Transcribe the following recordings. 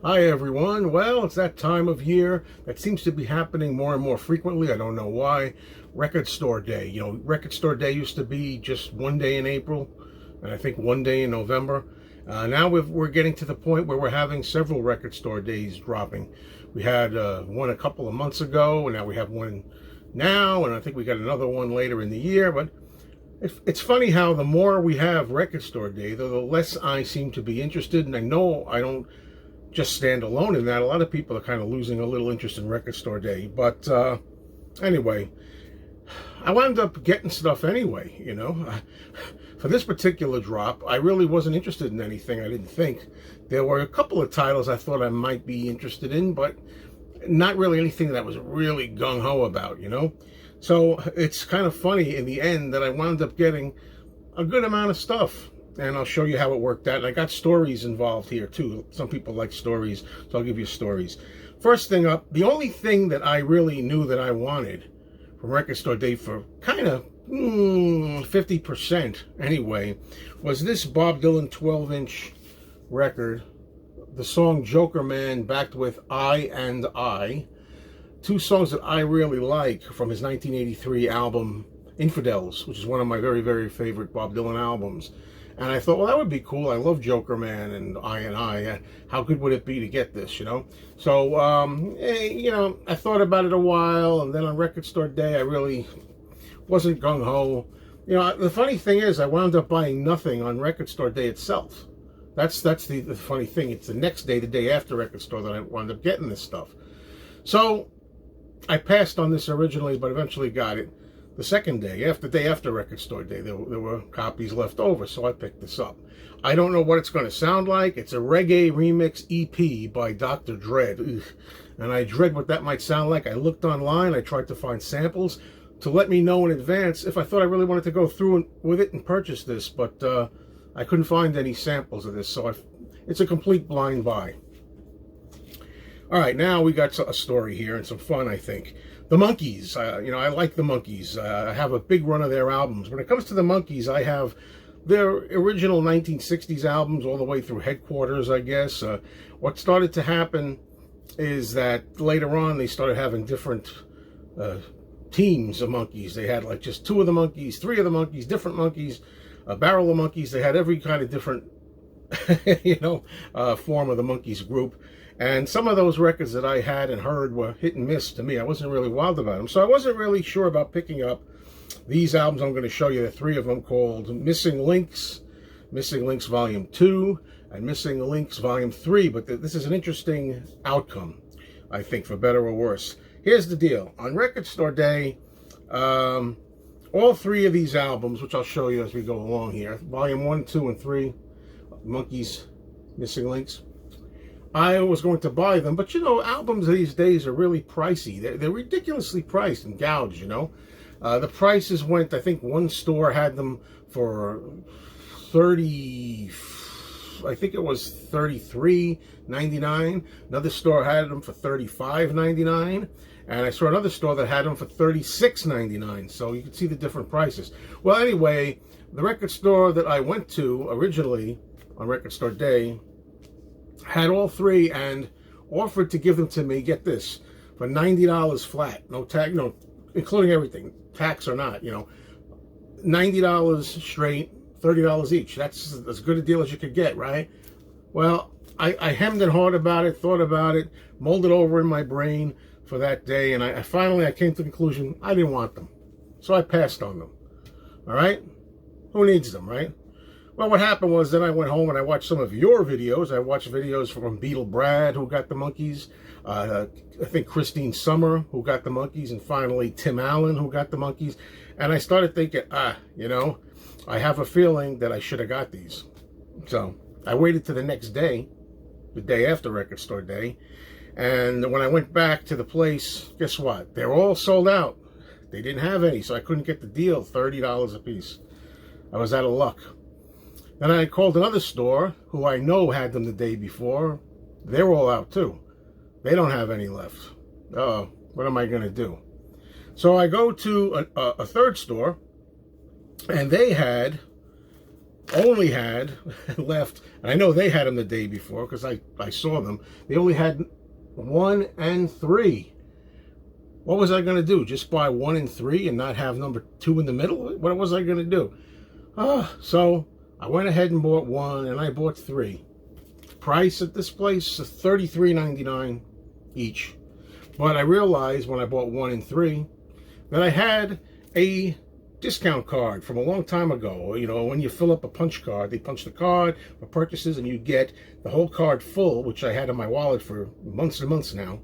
Hi everyone. Well, it's that time of year that seems to be happening more and more frequently. I don't know why. Record Store Day. You know, Record Store Day used to be just one day in April, and I think one day in November. Now we're getting to the point where we're having several Record Store Days dropping. We had one a couple of months ago, and now we have one now, and I think we got another one later in the year. But it's funny how the more we have Record Store Day, the less I seem to be interested. And I know I don't just stand alone in that. A lot of people are kind of losing a little interest in Record Store Day. But anyway, I wound up getting stuff anyway, you know. For this particular drop, I really wasn't interested in anything, I didn't think. There were a couple of titles I thought I might be interested in, but not really anything that I was really gung-ho about, you know. So it's kind of funny in the end that I wound up getting a good amount of stuff. And I'll show you how it worked out. And I got stories involved here too. Some people like stories, so I'll give you stories. First thing up, the only thing that I really knew that I wanted from Record Store Day for kind of 50% anyway, was this Bob Dylan 12-inch record, the song Joker Man backed with I and I. Two songs that I really like from his 1983 album Infidels, which is one of my very, very favorite Bob Dylan albums. And I thought, well, that would be cool. I love Joker Man and I. How good would it be to get this, you know? So, you know, I thought about it a while, and then on Record Store Day, I really wasn't gung-ho. You know, the funny thing is, I wound up buying nothing on Record Store Day itself. That's the funny thing. It's the next day, the day after Record Store, that I wound up getting this stuff. So, I passed on this originally, but eventually got it. The second day after Record Store Day, there were copies left over, so I picked this up. I don't know what it's going to sound like. It's a reggae remix EP by Dr. Dredd. Ugh. And I dread what that might sound like. I looked online. I tried to find samples to let me know in advance if I thought I really wanted to go through with it and purchase this, but I couldn't find any samples of this, so it's a complete blind buy. All right, now we got a story here and some fun, I think. The Monkees, you know, I like the Monkees. I have a big run of their albums. When it comes to the Monkees, I have their original 1960s albums all the way through Headquarters, I guess. What started to happen is that later on they started having different teams of Monkees. They had like just two of the Monkees, three of the Monkees, different Monkees, a barrel of Monkees. They had every kind of different, you know, form of the Monkees group. And some of those records that I had and heard were hit and miss to me. I wasn't really wild about them. So I wasn't really sure about picking up these albums. I'm going to show you the three of them, called Missing Links Volume 2, and Missing Links Volume 3. But this is an interesting outcome, I think, for better or worse. Here's the deal. On Record Store Day, all three of these albums, which I'll show you as we go along here, Volume 1, 2, and 3, Monkees Missing Links, I was going to buy them, but you know, albums these days are really pricey. They're ridiculously priced and gouged, you know. The prices went, I think one store had them for $33.99. Another store had them for $35.99. And I saw another store that had them for $36.99. So you can see the different prices. Well, anyway, the record store that I went to originally on Record Store Day had all three and offered to give them to me, get this, for $90 flat, no tag, no, including everything, tax or not, you know, $90 straight, $30 each. That's as good a deal as you could get, right? Well, I hemmed and hawed about it, thought about it, mulled it over in my brain for that day, and I finally came to the conclusion I didn't want them. So I passed on them. All right? Who needs them, right? Well, what happened was then I went home and I watched some of your videos. I watched videos from Beetle Brad, who got the Monkees. I think Christine Summer, who got the Monkees. And finally, Tim Allen, who got the Monkees. And I started thinking, you know, I have a feeling that I should have got these. So I waited to the next day, the day after Record Store Day. And when I went back to the place, guess what? They're all sold out. They didn't have any, so I couldn't get the deal, $30 a piece. I was out of luck. Then I called another store who I know had them the day before. They're all out too. They don't have any left. Uh-oh, what am I going to do? So I go to a third store, and they had only had left, and I know they had them the day before because I saw them. They only had 1 and 3. What was I going to do? Just buy 1 and 3 and not have number 2 in the middle? What was I going to do? So I went ahead and bought 1 and I bought 3. Price at this place is $33.99 each. But I realized when I bought 1 and 3 that I had a discount card from a long time ago. You know, when you fill up a punch card, they punch the card for purchases and you get the whole card full, which I had in my wallet for months and months now.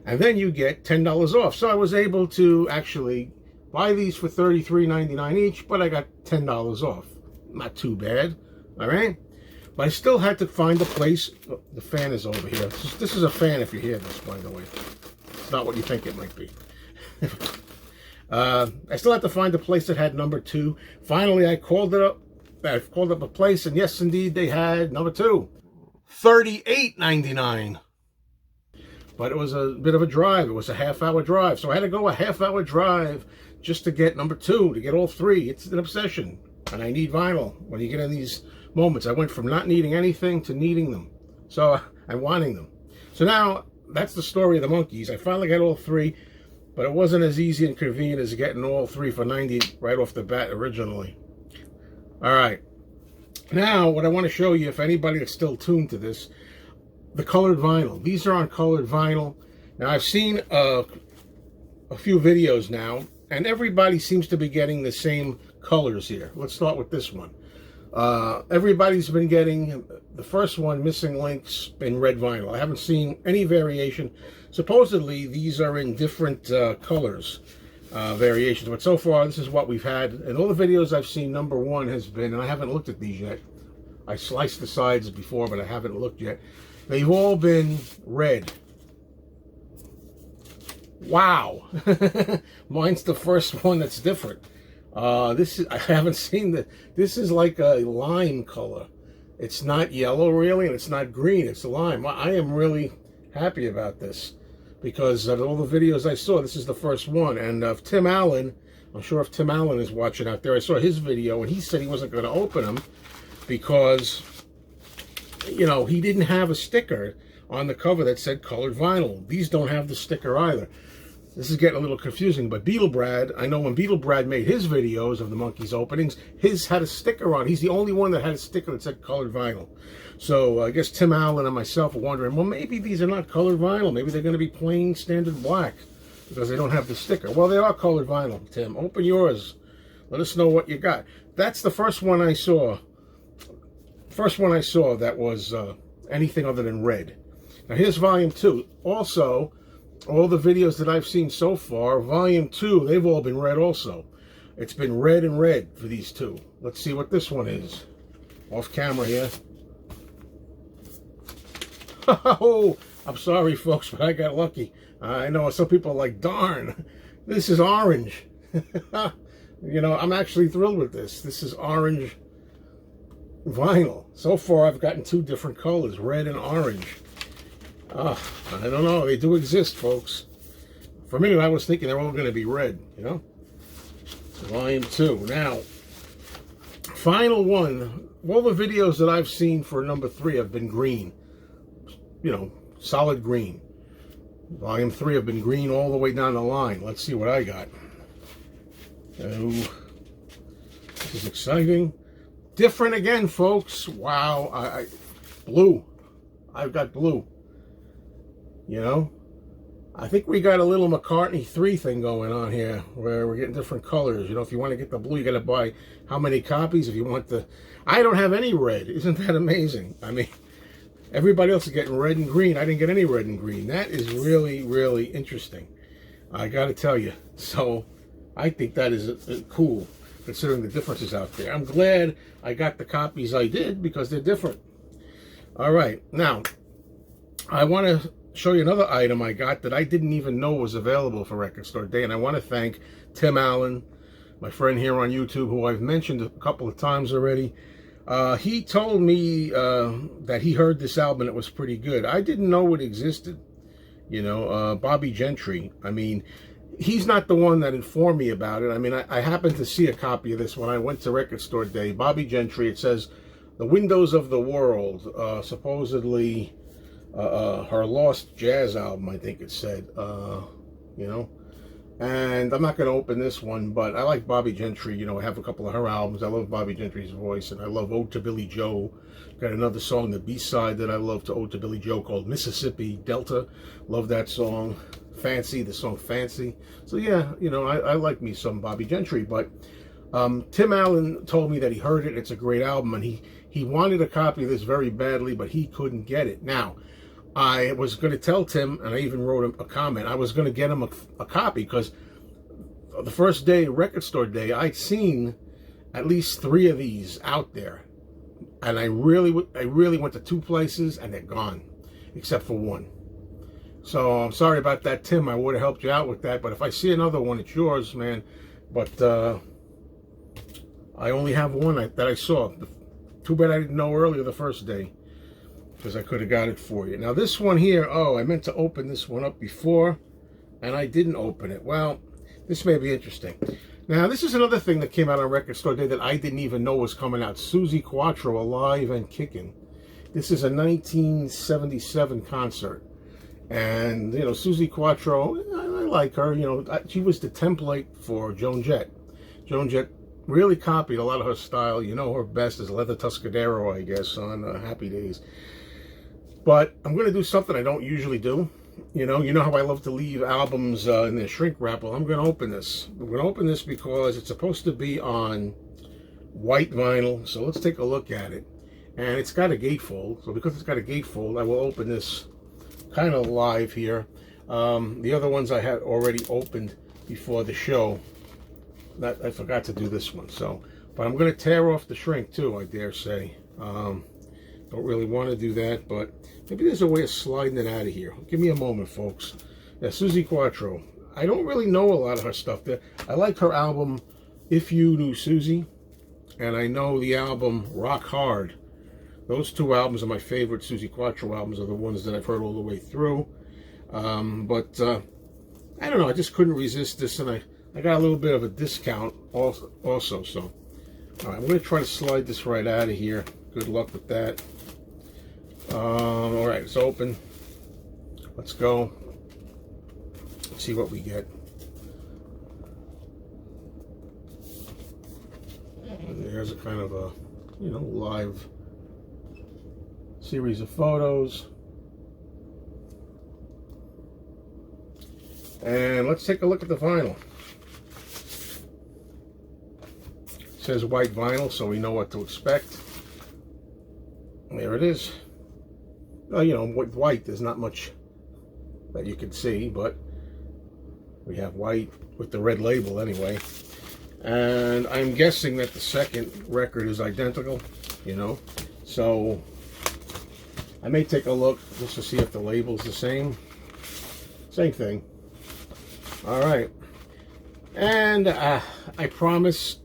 And then you get $10 off. So I was able to actually buy these for $33.99 each, but I got $10 off. Not too bad, all right? But I still had to find a place. Oh, the fan is over here. This is a fan if you hear this, by the way. It's not what you think it might be. I still had to find a place that had number 2. Finally, I called it up. I called up a place, and yes, indeed, they had number 2. $38.99. But it was a bit of a drive. It was a half-hour drive. So I had to go a half-hour drive just to get number 2, to get all 3. It's an obsession. And I need vinyl when you get in these moments. I went from not needing anything to needing them. So I'm wanting them. So now, that's the story of the Monkees. I finally got all 3, but it wasn't as easy and convenient as getting all 3 for $90 right off the bat originally. All right. Now, what I want to show you, if anybody is still tuned to this, the colored vinyl. These are on colored vinyl. Now, I've seen a few videos now, and everybody seems to be getting the same colors here. Let's start with this one. Everybody's been getting the first one, Missing Links, in red vinyl. I haven't seen any variation. Supposedly, these are in different colors, variations. But so far, this is what we've had. And all the videos I've seen, number 1 has been, and I haven't looked at these yet. I sliced the sides before, but I haven't looked yet. They've all been red. Wow. Mine's the first one that's different. This is, I haven't seen this is like a lime color. It's not yellow really, and it's not green, it's lime. I am really happy about this because of all the videos I saw, this is the first one. And Tim Allen, I'm sure if Tim Allen is watching out there, I saw his video and he said he wasn't going to open them because, you know, he didn't have a sticker on the cover that said colored vinyl. These don't have the sticker either. This is getting a little confusing, but Beetle Brad, I know when Beetle Brad made his videos of the Monkees openings, his had a sticker on. He's the only one that had a sticker that said colored vinyl. So I guess Tim Allen and myself are wondering, well, maybe these are not colored vinyl. Maybe they're going to be plain standard black because they don't have the sticker. Well, they are colored vinyl, Tim. Open yours. Let us know what you got. That's the first one I saw. First one I saw that was anything other than red. Now here's volume 2. Also, all the videos that I've seen so far, volume 2, they've all been red also. It's been red and red for these 2. Let's see what this one is. Off camera here. Oh, I'm sorry folks, but I got lucky. I know some people are like, darn, this is orange. You know, I'm actually thrilled with this. This is orange vinyl. So far I've gotten 2 different colors, red and orange. I don't know, they do exist, folks. For a minute I was thinking they're all going to be red, you know. Volume 2. Now, final one. All the videos that I've seen for number 3 have been green. You know, solid green. Volume 3 have been green all the way down the line. Let's see what I got. Oh, this is exciting. Different again, folks. Wow. Blue. I've got blue. You know, I think we got a little McCartney 3 thing going on here where we're getting different colors. You know, if you want to get the blue, you got to buy how many copies. If you want the, I don't have any red. Isn't that amazing? I mean, everybody else is getting red and green. I didn't get any red and green. That is really, really interesting. I got to tell you. So I think that is cool considering the differences out there. I'm glad I got the copies I did because they're different. All right. Now, I want to show you another item I got that I didn't even know was available for Record Store Day, and I want to thank Tim Allen, my friend here on YouTube, who I've mentioned a couple of times already. He told me that he heard this album and it was pretty good. I didn't know it existed. You know, Bobby Gentry. I mean, he's not the one that informed me about it. I mean, I happened to see a copy of this when I went to Record Store Day. Bobby Gentry, it says, The Windows of the World, supposedly her Lost Jazz album, I think it said, you know. And I'm not going to open this one, but I like Bobby Gentry. You know, I have a couple of her albums. I love Bobby Gentry's voice, and I love Ode to Billy Joe. Got another song, the B-side that I love to Ode to Billy Joe, called Mississippi Delta. Love that song. Fancy, the song Fancy. So yeah, you know, I like me some Bobby Gentry. But Tim Allen told me that he heard it. It's a great album, and he wanted a copy of this very badly, but he couldn't get it. Now, I was going to tell Tim, and I even wrote him a comment, I was going to get him a copy, because the first day, Record Store Day, I'd seen at least 3 of these out there. And I really went to 2 places, and they're gone, except for 1. So I'm sorry about that, Tim. I would have helped you out with that. But if I see another one, it's yours, man. But I only have 1 that I saw. Too bad I didn't know earlier the first day, because I could have got it for you. Now this one here, oh, I meant to open this one up before, and I didn't open it. Well, this may be interesting. Now this is another thing that came out on Record Store Day that I didn't even know was coming out. Suzi Quatro, Alive and Kicking. This is a 1977 concert. And, you know, Suzi Quatro, I like her. You know, she was the template for Joan Jett. Joan Jett really copied a lot of her style. You know her best as Leather Tuscadero, I guess, on Happy Days. But I'm going to do something I don't usually do. You know how I love to leave albums in their shrink wrap. Well, I'm going to open this. I'm going to open this because it's supposed to be on white vinyl. So let's take a look at it. And it's got a gatefold. So because it's got a gatefold, I will open this kind of live here. The other ones I had already opened before the show. I forgot to do this one. But I'm going to tear off the shrink too, I dare say. Don't really want to do that, but maybe there's a way of sliding it out of here. Give me a moment, folks. Yeah, Suzi Quatro. I don't really know a lot of her stuff. I like her album, If You Knew Suzi, and I know the album Rock Hard. Those 2 albums are my favorite Suzi Quatro albums, are the ones that I've heard all the way through. But I don't know, I just couldn't resist this, and I got a little bit of a discount also. So, all right, I'm going to try to slide this right out of here. Good luck with that. All right, it's open. Let's go. Let's see what we get. And there's a kind of a, you know, live series of photos. And let's take a look at the vinyl. It says white vinyl, so we know what to expect. There it is. You know, with white, there's not much that you can see, but we have white with the red label anyway. And I'm guessing that the second record is identical, you know. So I may take a look just to see if the label's the same. Same thing. All right. And I promise,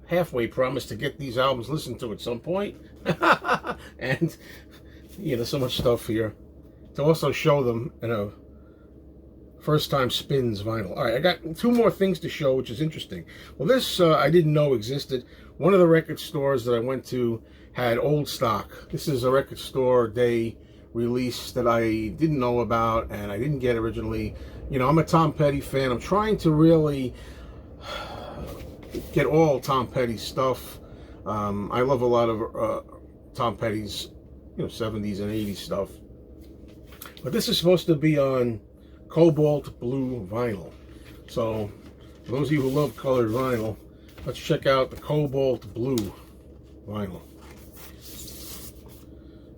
halfway promise, to get these albums listened to at some point. And, you know, so much stuff here. To also show them in a first time spins vinyl. All right, I got 2 more things to show, which is interesting. Well, this I didn't know existed. One of the record stores that I went to had old stock. This is a Record Store Day release that I didn't know about and I didn't get originally. You know, I'm a Tom Petty fan. I'm trying to really get all Tom Petty stuff. I love a lot of Tom Petty's, you know, 70s and 80s stuff. But this is supposed to be on cobalt blue vinyl. So, for those of you who love colored vinyl, let's check out the cobalt blue vinyl.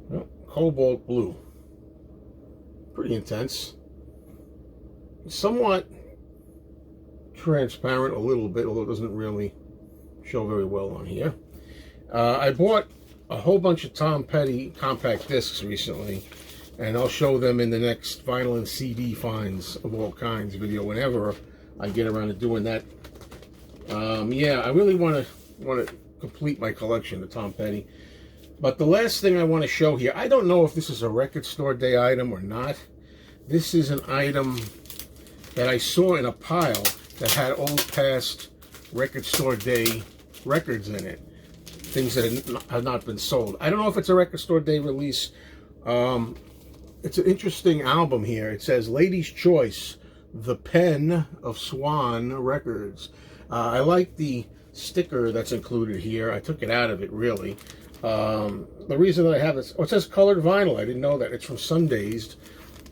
Well, cobalt blue. Pretty intense. Somewhat transparent a little bit, although it doesn't really show very well on here. I bought a whole bunch of Tom Petty compact discs recently, and I'll show them in the next vinyl and CD finds of all kinds video whenever I get around to doing that. Yeah, I really want to complete my collection of Tom Petty. But the last thing I want to show here, I don't know if this is a Record Store Day item or not. This is an item that I saw in a pile that had old past Record Store Day records in it. Things that had not been sold. I don't know if it's a Record Store Day release. It's an interesting album here. It says Ladies' Choice, The Pen of Swan Records. I like the sticker that's included here. I took it out of it, really. The reason that I have this, it says colored vinyl. I didn't know that. It's from Sundazed.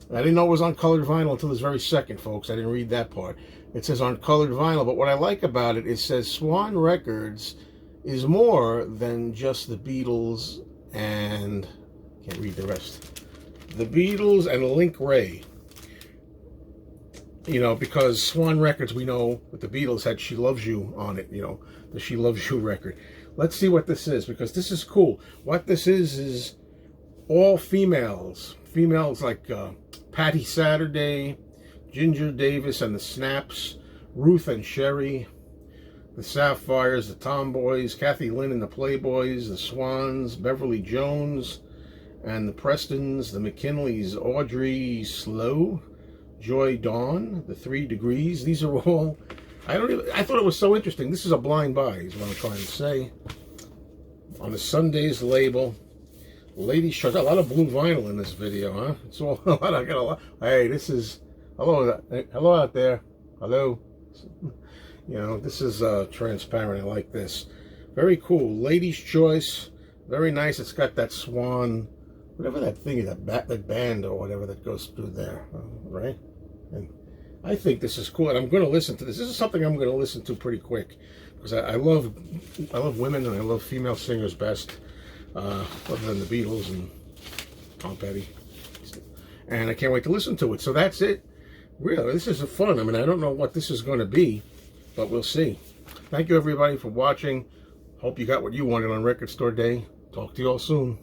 I didn't know it was on colored vinyl until this very second, folks. I didn't read that part. It says on colored vinyl, but what I like about it, it says Swan Records is more than just the Beatles and, can't read the rest. The Beatles and Link Ray. You know, because Swan Records, we know that the Beatles had She Loves You on it, you know, the She Loves You record. Let's see what this is, because this is cool. What this is all females. Females like Patty Saturday, Ginger Davis and the Snaps, Ruth and Sherry, the Sapphires, the Tomboys, Kathy Lynn and the Playboys, the Swans, Beverly Jones and the Prestons, the McKinleys, Audrey Slowe, Joy Dawn, the 3 Degrees. These are all, I thought it was so interesting. This is a blind buy, is what I'm trying to say. On the Sunday's label, Ladies' Choice. A lot of blue vinyl in this video, huh? It's all a lot. I got a lot. Hey, this is, hello out there. Hello. You know, this is transparent. I like this. Very cool. Ladies' Choice. Very nice. It's got that swan, whatever that thing is, that band or whatever that goes through there, right? And I think this is cool, and I'm going to listen to this. This is something I'm going to listen to pretty quick, because I love women and I love female singers best, other than the Beatles and Tom Petty. And I can't wait to listen to it. So that's it. Really, this is fun. I mean, I don't know what this is going to be, but we'll see. Thank you, everybody, for watching. Hope you got what you wanted on Record Store Day. Talk to you all soon.